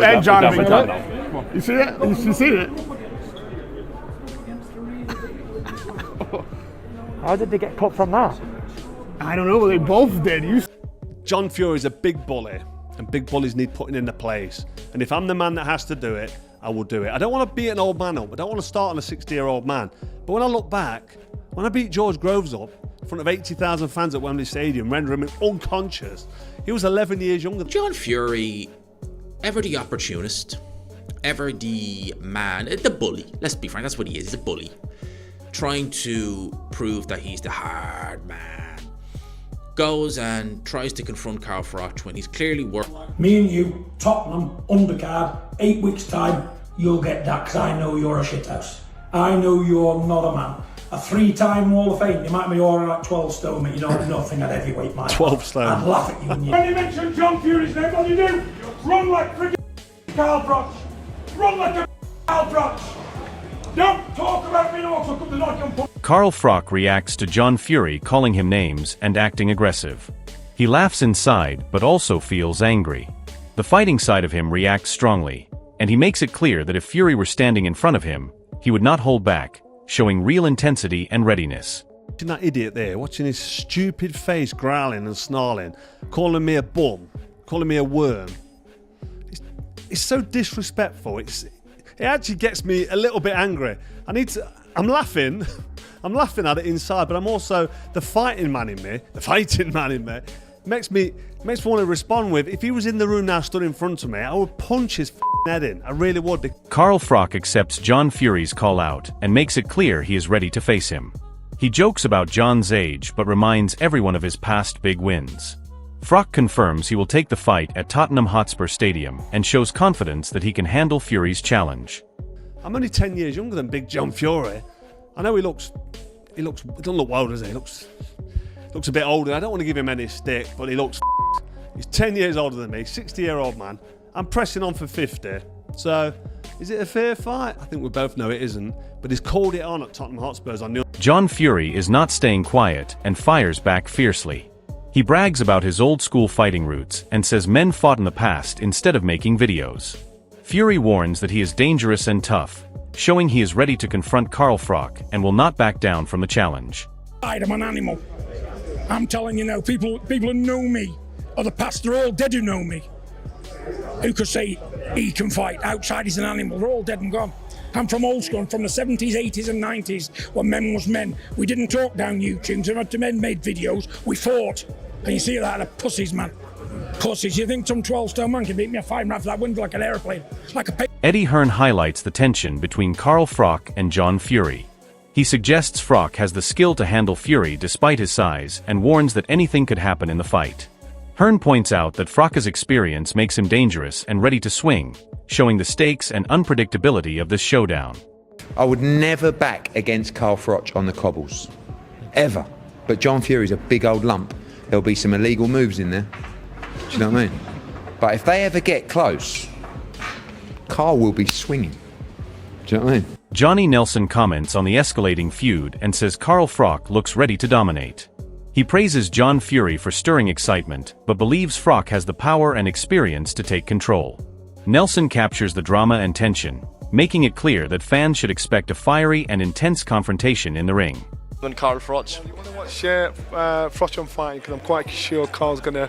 And Jonathan, you see that? You see it? How did they get cut from that? I don't know. They both did. John Fury's a big bully, and big bullies need putting into place. And if I'm the man that has to do it, I will do it. I don't want to beat an old man up. I don't want to start on a 60-year-old man. But when I look back, when I beat George Groves up in front of 80,000 fans at Wembley Stadium, rendering him unconscious, he was 11 years younger. John Fury, ever the opportunist, ever the man, the bully. Let's be frank, that's what he is. He's a bully. Trying to prove that he's the hard man. Goes and tries to confront Carl Froch when he's clearly worked. Me and you, Tottenham, undercard, 8 weeks time, you'll get that because I know you're a shithouse. I know you're not a man. A 3-time Hall of Fame, you might be all right at 12 stone, but you know nothing at heavyweight, mate. 12 stone. I'd laugh at you. When you mention John Fury's name, what do you do? Run like friggin' Carl Froch. Run like a Carl Froch. Don't talk about me, no, so come to knock on. Carl Froch reacts to John Fury calling him names and acting aggressive. He laughs inside, but also feels angry. The fighting side of him reacts strongly, and he makes it clear that if Fury were standing in front of him, he would not hold back, showing real intensity and readiness. Watching that idiot there, watching his stupid face growling and snarling, calling me a bum, calling me a worm. It's so disrespectful. It actually gets me a little bit angry. I'm laughing. I'm laughing at it inside, but I'm also the fighting man in me makes me want to respond with, if he was in the room now stood in front of me, I would punch his head in. I really would. Carl Froch accepts John Fury's call out and makes it clear he is ready to face him. He jokes about John's age but reminds everyone of his past big wins. Froch confirms he will take the fight at Tottenham Hotspur Stadium and shows confidence that he can handle Fury's challenge. I'm only 10 years younger than Big John Fury. I know he doesn't look well, does he? He looks a bit older. I don't want to give him any stick, but he looks he's 10 years older than me, 60-year-old man. I'm pressing on for 50. So, is it a fair fight? I think we both know it isn't, but he's called it on at Tottenham Hotspurs on John Fury is not staying quiet and fires back fiercely. He brags about his old-school fighting roots and says men fought in the past instead of making videos. Fury warns that he is dangerous and tough, showing he is ready to confront Carl Froch and will not back down from the challenge. I'm an animal. I'm telling you now, people who know me, of the past, they're all dead who know me. Who could say he can fight? Outside he's an animal. They're all dead and gone. I'm from old school, I'm from the 70s, 80s and 90s, when men was men. We didn't talk down YouTube, so men made videos, we fought. And you see that, the pussies, man. Pussies. You think some 12-stone man can beat me a 5 off that window like an aeroplane? Like a Eddie Hearn highlights the tension between Carl Froch and John Fury. He suggests Froch has the skill to handle Fury despite his size and warns that anything could happen in the fight. Hearn points out that Froch's experience makes him dangerous and ready to swing, showing the stakes and unpredictability of this showdown. I would never back against Carl Froch on the cobbles. Ever. But John Fury's a big old lump. There'll be some illegal moves in there. Do you know what I mean? But if they ever get close, Carl will be swinging. Do you know what I mean? Johnny Nelson comments on the escalating feud and says Carl Froch looks ready to dominate. He praises John Fury for stirring excitement, but believes Froch has the power and experience to take control. Nelson captures the drama and tension, making it clear that fans should expect a fiery and intense confrontation in the ring. And Carl Froch. I want to watch Froch on fighting because I'm quite sure Carl's going to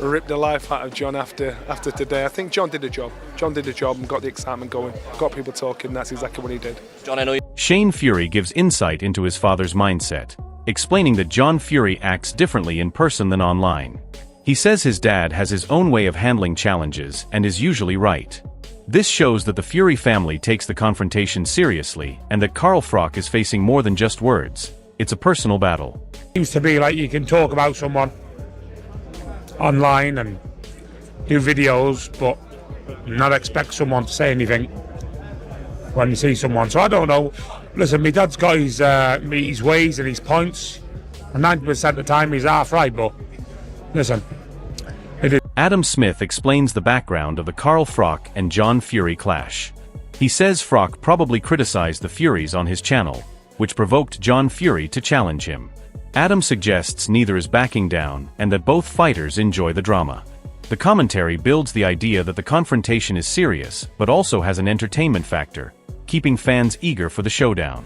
rip the life out of John after today. I think John did a job. John did a job and got the excitement going, got people talking. That's exactly what he did. John, I know you. Shane Fury gives insight into his father's mindset, explaining that John Fury acts differently in person than online. He says his dad has his own way of handling challenges and is usually right. This shows that the Fury family takes the confrontation seriously and that Carl Froch is facing more than just words. It's a personal battle. Seems to be like you can talk about someone online and do videos, but not expect someone to say anything when you see someone. So I don't know. Listen, my dad's got his ways and his points, and 90% of the time he's half right, but listen. Adam Smith explains the background of the Carl Froch and John Fury clash. He says Froch probably criticized the Furies on his channel, which provoked John Fury to challenge him. Adam suggests neither is backing down and that both fighters enjoy the drama. The commentary builds the idea that the confrontation is serious, but also has an entertainment factor, keeping fans eager for the showdown.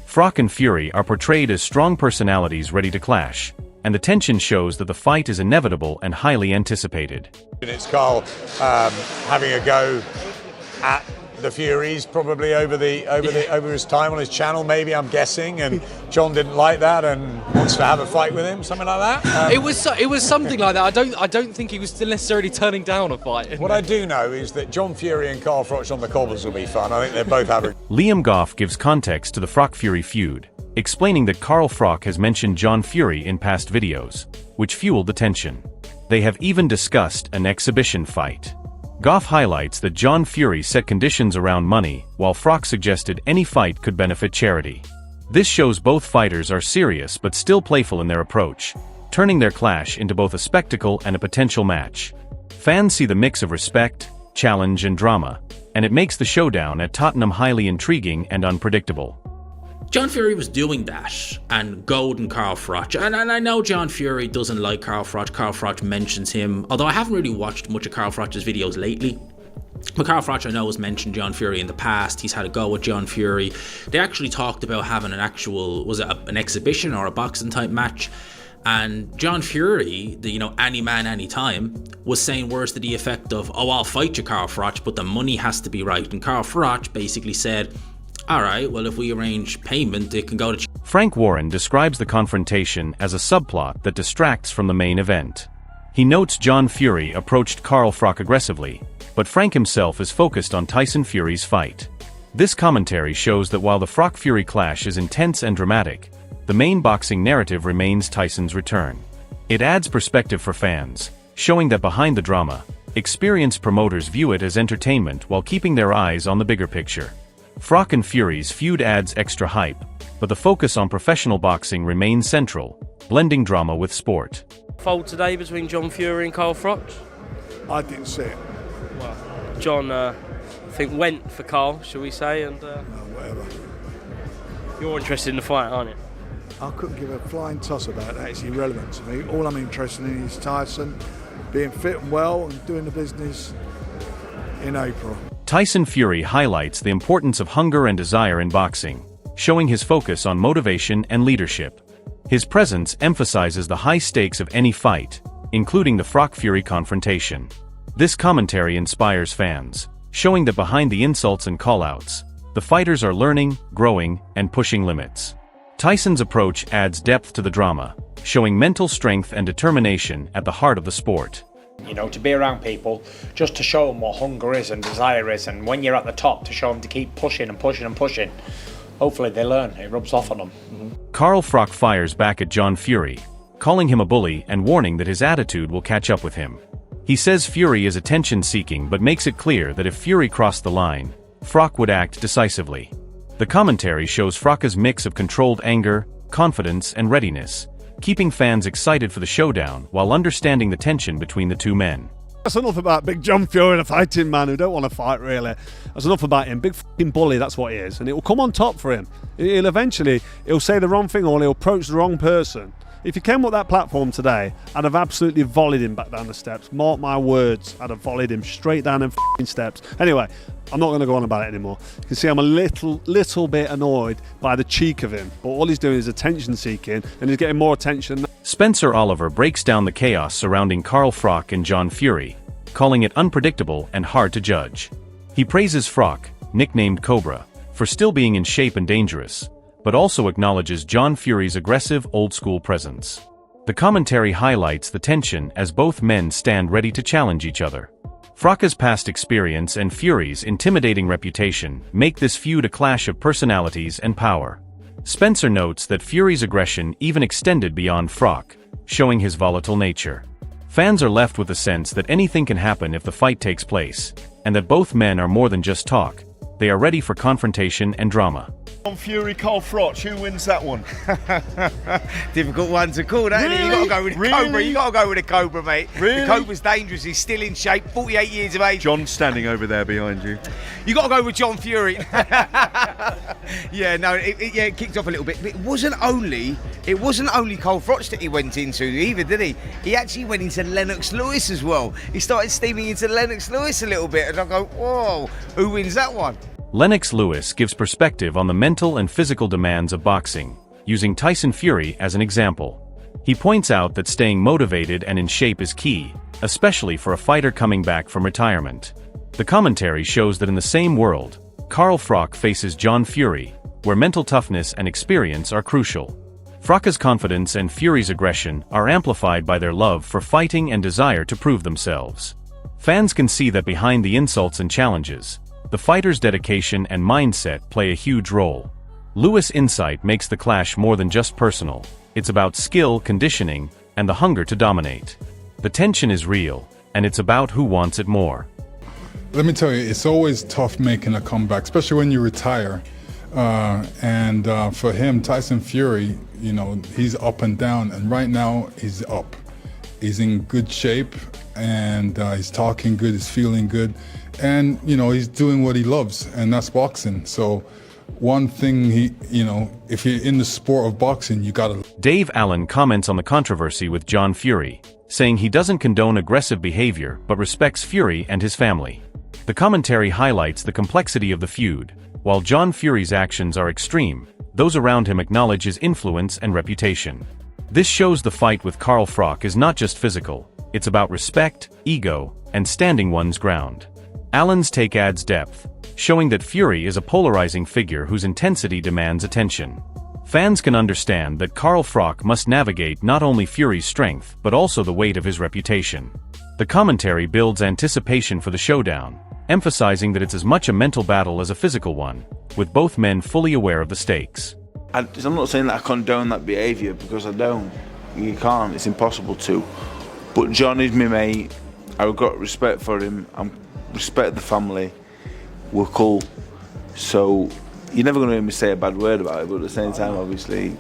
Froch and Fury are portrayed as strong personalities ready to clash, and the tension shows that the fight is inevitable and highly anticipated. It's Carl having a go at the Furies, probably over his time on his channel, maybe, I'm guessing, and John didn't like that and wants to have a fight with him, something like that. It was something like that. I don't think he was necessarily turning down a fight. What I do know is that John Fury and Carl Froch on the cobbles will be fun. I think they're both average. Liam Goff gives context to the Froch-Fury feud, explaining that Carl Froch has mentioned John Fury in past videos, which fueled the tension. They have even discussed an exhibition fight. Goff highlights that John Fury set conditions around money, while Froch suggested any fight could benefit charity. This shows both fighters are serious but still playful in their approach, turning their clash into both a spectacle and a potential match. Fans see the mix of respect, challenge and drama, and it makes the showdown at Tottenham highly intriguing and unpredictable. John Fury was doing that and goading Carl Froch, and I know John Fury doesn't like Carl Froch. Carl Froch mentions him, although I haven't really watched much of Carl Froch's videos lately. But Carl Froch, I know, has mentioned John Fury in the past. He's had a go with John Fury. They actually talked about having an actual, was it an exhibition or a boxing type match? And John Fury, any man, any time, was saying words to the effect of, "Oh, I'll fight you, Carl Froch, but the money has to be right." And Carl Froch basically said, "Alright, well, if we arrange payment, it can go to..." Frank Warren describes the confrontation as a subplot that distracts from the main event. He notes John Fury approached Carl Froch aggressively, but Frank himself is focused on Tyson Fury's fight. This commentary shows that while the Froch-Fury clash is intense and dramatic, the main boxing narrative remains Tyson's return. It adds perspective for fans, showing that behind the drama, experienced promoters view it as entertainment while keeping their eyes on the bigger picture. Froch and Fury's feud adds extra hype, but the focus on professional boxing remains central, blending drama with sport. Fold today between John Fury and Carl Froch? I didn't see it. Well, John, I think, went for Carl, shall we say, and No, whatever. you're interested in the fight, aren't you? I couldn't give a flying toss about that. It's irrelevant to me. All I'm interested in is Tyson being fit and well and doing the business in April. Tyson Fury highlights the importance of hunger and desire in boxing, showing his focus on motivation and leadership. His presence emphasizes the high stakes of any fight, including the Froch-Fury confrontation. This commentary inspires fans, showing that behind the insults and call-outs, the fighters are learning, growing, and pushing limits. Tyson's approach adds depth to the drama, showing mental strength and determination at the heart of the sport. To be around people, just to show them what hunger is and desire is, and when you're at the top, to show them to keep pushing and pushing and pushing. Hopefully they learn, it rubs off on them. Carl Froch fires back at John Fury, calling him a bully and warning that his attitude will catch up with him. He says Fury is attention-seeking but makes it clear that if Fury crossed the line, Froch would act decisively. The commentary shows Froch's mix of controlled anger, confidence, and readiness, keeping fans excited for the showdown while understanding the tension between the two men. That's enough about Big John Fury, the fighting man who don't want to fight, really. That's enough about him. Big fucking bully, that's what he is. And it will come on top for him. He'll say the wrong thing or he'll approach the wrong person. If he came up that platform today, I'd have absolutely volleyed him back down the steps. Mark my words, I'd have volleyed him straight down them fucking steps. Anyway, I'm not going to go on about it anymore. You can see I'm a little bit annoyed by the cheek of him. But all he's doing is attention seeking, and he's getting more attention. Spencer Oliver breaks down the chaos surrounding Carl Froch and John Fury, calling it unpredictable and hard to judge. He praises Froch, nicknamed Cobra, for still being in shape and dangerous, but also acknowledges John Fury's aggressive old-school presence. The commentary highlights the tension as both men stand ready to challenge each other. Froch's past experience and Fury's intimidating reputation make this feud a clash of personalities and power. Spencer notes that Fury's aggression even extended beyond Froch, showing his volatile nature. Fans are left with the sense that anything can happen if the fight takes place, and that both men are more than just talk, they are ready for confrontation and drama. On Fury, Carl Froch, who wins that one? Difficult one to call, that, isn't it? You got to go with the Cobra. You got to go with the Cobra, mate. Really? The Cobra's dangerous. He's still in shape. 48 years of age. John standing over there behind you. You got to go with John Fury. Yeah, no, it kicked off a little bit. But it wasn't only Carl Froch that he went into either, did he? He actually went into Lennox Lewis as well. He started steaming into Lennox Lewis a little bit, and I go, whoa, who wins that one? Lennox Lewis gives perspective on the mental and physical demands of boxing, using Tyson Fury as an example. He points out that staying motivated and in shape is key, especially for a fighter coming back from retirement. The commentary shows that in the same world, Carl Froch faces John Fury, where mental toughness and experience are crucial. Froch's confidence and Fury's aggression are amplified by their love for fighting and desire to prove themselves. Fans can see that behind the insults and challenges, the fighter's dedication and mindset play a huge role. Lewis' insight makes the clash more than just personal. It's about skill, conditioning, and the hunger to dominate. The tension is real, and it's about who wants it more. Let me tell you, it's always tough making a comeback, especially when you retire. And for him, Tyson Fury, you know, he's up and down, and right now he's up. He's in good shape, and he's talking good, he's feeling good, and you know, he's doing what he loves, and that's boxing. So one thing if you're in the sport of boxing, you gotta. Dave Allen comments on the controversy with John Fury, saying he doesn't condone aggressive behavior but respects Fury and his family. The commentary highlights the complexity of the feud. While John Fury's actions are extreme, those around him acknowledge his influence and reputation. This shows the fight with Carl Froch is not just physical, it's about respect, ego, and standing one's ground. Allen's take adds depth, showing that Fury is a polarizing figure whose intensity demands attention. Fans can understand that Carl Froch must navigate not only Fury's strength but also the weight of his reputation. The commentary builds anticipation for the showdown, emphasizing that it's as much a mental battle as a physical one, with both men fully aware of the stakes. I'm not saying that I condone that behaviour, because I don't. You can't, it's impossible to. But John is my mate, I've got respect for him, I respect the family, we're cool. So you're never going to hear me say a bad word about it, but at the same time, obviously,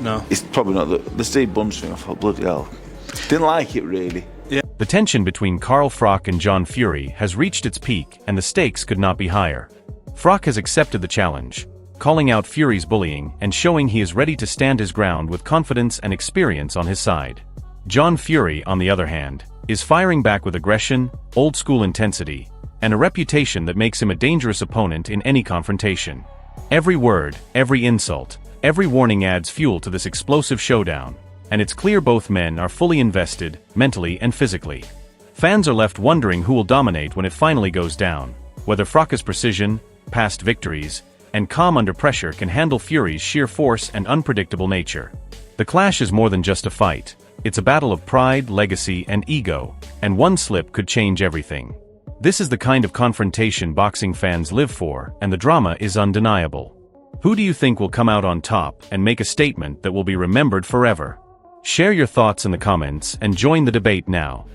no. It's probably not the Steve Bunce thing. I thought, bloody hell. Didn't like it, really. The tension between Carl Froch and John Fury has reached its peak, and the stakes could not be higher. Froch has accepted the challenge, calling out Fury's bullying and showing he is ready to stand his ground with confidence and experience on his side. John Fury, on the other hand, is firing back with aggression, old-school intensity, and a reputation that makes him a dangerous opponent in any confrontation. Every word, every insult, every warning adds fuel to this explosive showdown, and it's clear both men are fully invested, mentally and physically. Fans are left wondering who will dominate when it finally goes down, whether Froch's precision, past victories, and calm under pressure can handle Fury's sheer force and unpredictable nature. The clash is more than just a fight. It's a battle of pride, legacy, and ego, and one slip could change everything. This is the kind of confrontation boxing fans live for, and the drama is undeniable. Who do you think will come out on top and make a statement that will be remembered forever? Share your thoughts in the comments and join the debate now.